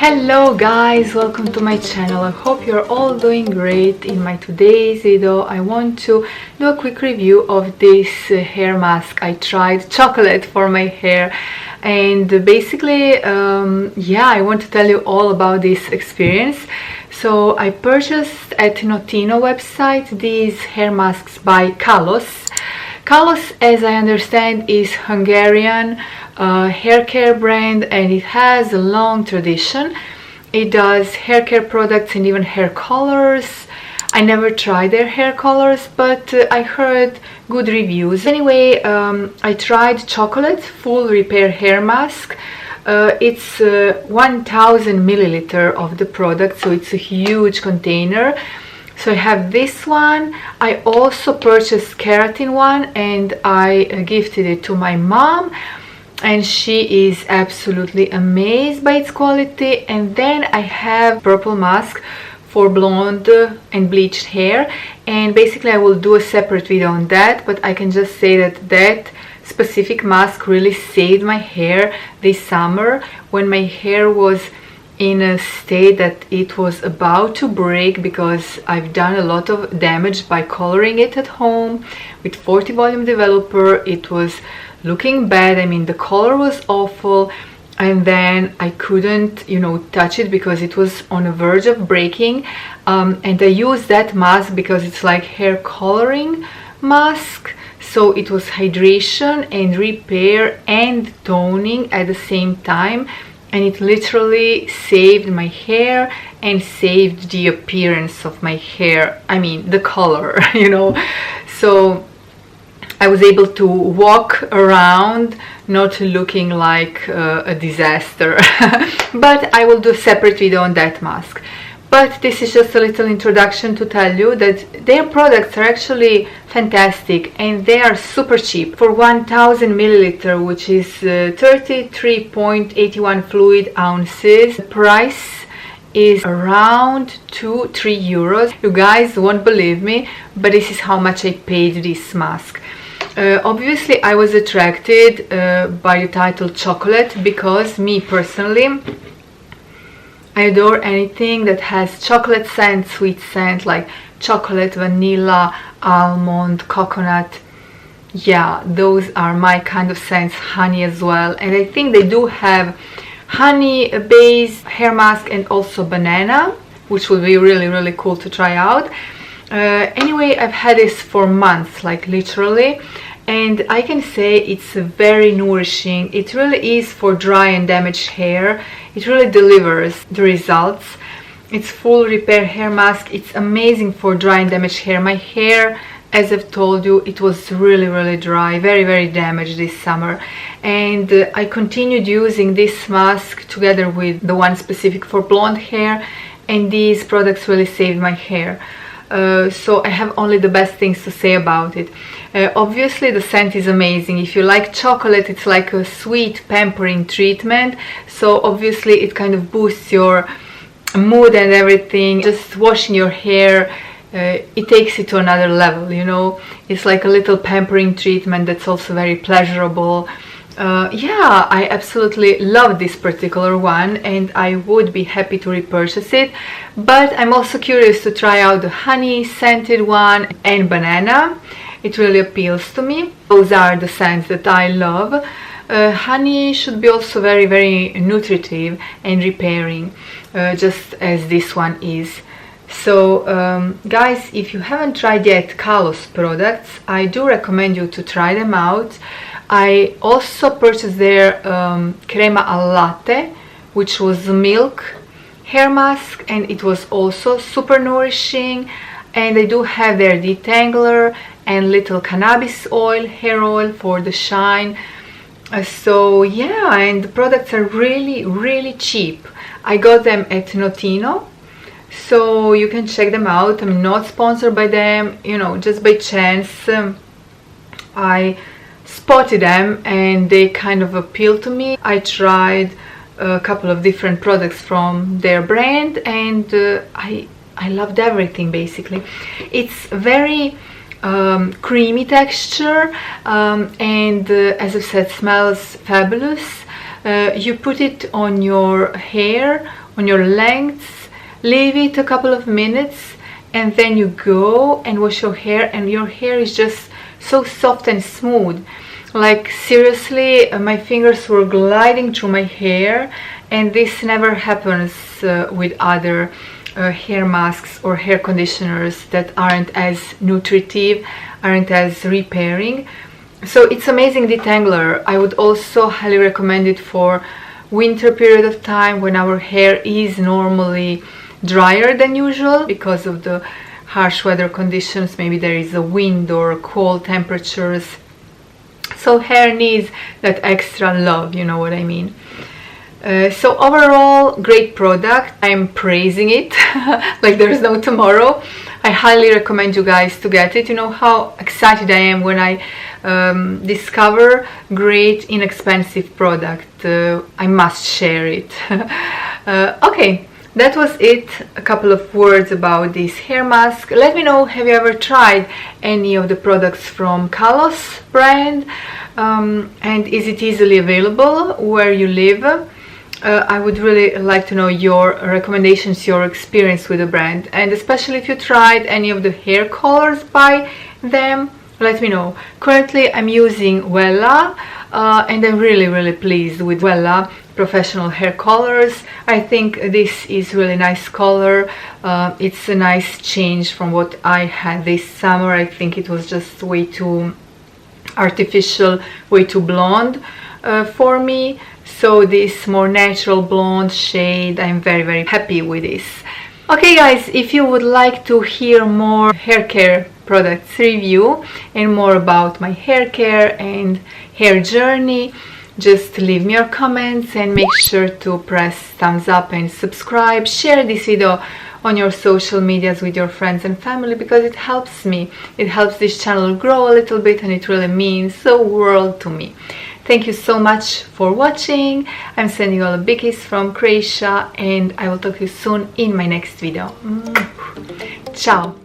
Hello guys, welcome to my channel. I hope you're all doing great. In my today's video I want to do a quick review of this hair mask. I tried chocolate for my hair, and basically yeah, I want to tell you all about this experience. So I purchased at Notino website these hair masks by Kallos. Kallos, as I understand, is Hungarian hair care brand, and it has a long tradition. It does hair care products and even hair colors. I never tried their hair colors, but I heard good reviews. Anyway, I tried chocolate full repair hair mask. It's 1000 milliliter of the product, so it's a huge container. So I have this one. I also purchased keratin one, and I gifted it to my mom, and she is absolutely amazed by its quality. And then I have purple mask for blonde and bleached hair, and basically I will do a separate video on that, but I can just say that that specific mask really saved my hair this summer when my hair was in a state that it was about to break, because I've done a lot of damage by coloring it at home with 40 volume developer. It was looking bad. I mean, the color was awful, and then I couldn't, you know, touch it because it was on the verge of breaking. And I used that mask because it's like hair coloring mask, so it was hydration and repair and toning at the same time, and it literally saved my hair and saved the appearance of my hair. I mean, the color, you know. So I was able to walk around not looking like a disaster. But I will do a separate video on that mask. But this is just a little introduction to tell you that their products are actually fantastic, and they are super cheap. For 1000 milliliter, which is 33.81 fluid ounces, the price is around 2-3 euros. You guys won't believe me, but this is how much I paid this mask. Obviously I was attracted by the title chocolate, because me personally, I adore anything that has chocolate scent, sweet scent, like chocolate, vanilla, almond, coconut. Yeah, those are my kind of scents. Honey as well. And I think they do have honey based hair mask and also banana, which would be really cool to try out. Anyway, I've had this for months, like literally, and I can say it's very nourishing. It really is for dry and damaged hair. It really delivers the results. It's full repair hair mask. It's amazing for dry and damaged hair. My hair, as I've told you, it was really dry, very damaged this summer, and I continued using this mask together with the one specific for blonde hair, and these products really saved my hair. So I have only the best things to say about it. Obviously the scent is amazing. If you like chocolate, it's like a sweet pampering treatment, so obviously it kind of boosts your mood and everything. Just washing your hair, it takes it to another level, you know. It's like a little pampering treatment that's also very pleasurable. Yeah, I absolutely love this particular one, and I would be happy to repurchase it, but I'm also curious to try out the honey scented one and banana. It really appeals to me. Those are the scents that I love. Honey should be also very nutritive and repairing, just as this one is. So guys, if you haven't tried yet Kallos products, I do recommend you to try them out. I also purchased their crema al latte, which was a milk hair mask, and it was also super nourishing. And they do have their detangler and little cannabis oil, hair oil for the shine. So yeah, and the products are really cheap. I got them at Notino, so you can check them out. I'm not sponsored by them, you know, just by chance I spotted them and they kind of appealed to me. I tried a couple of different products from their brand, and I loved everything basically. It's very creamy texture, and as I said, smells fabulous. You put it on your hair on your lengths, leave it a couple of minutes, and then you go and wash your hair, and your hair is just so soft and smooth. Like seriously, my fingers were gliding through my hair, and this never happens with other hair masks or hair conditioners that aren't as nutritive, aren't as repairing. So it's amazing detangler. I would also highly recommend it for winter period of time when our hair is normally drier than usual because of the harsh weather conditions. Maybe there is a wind or cold temperatures, so hair needs that extra love, you know what I mean. So overall, great product. I'm praising it like there is no tomorrow. I highly recommend you guys to get it. You know how excited I am when I discover great inexpensive product. I must share it. Okay, that was it. A couple of words about this hair mask. Let me know, have you ever tried any of the products from Kallos brand, and is it easily available where you live? I would really like to know your recommendations, your experience with the brand, and especially if you tried any of the hair colors by them, let me know. Currently I'm using Hvala, and I'm really pleased with Hvala professional hair colors. I think this is really nice color. It's a nice change from what I had this summer. I think it was just way too artificial, way too blonde for me. So this more natural blonde shade, I'm very happy with this. Okay guys, if you would like to hear more hair care products review and more about my hair care and hair journey, just leave me your comments and make sure to press thumbs up and subscribe. Share this video on your social medias with your friends and family, because it helps me. It helps this channel grow a little bit, and it really means the world to me. Thank you so much for watching. I'm sending you all a big kiss from Croatia, and I will talk to you soon in my next video. Ciao!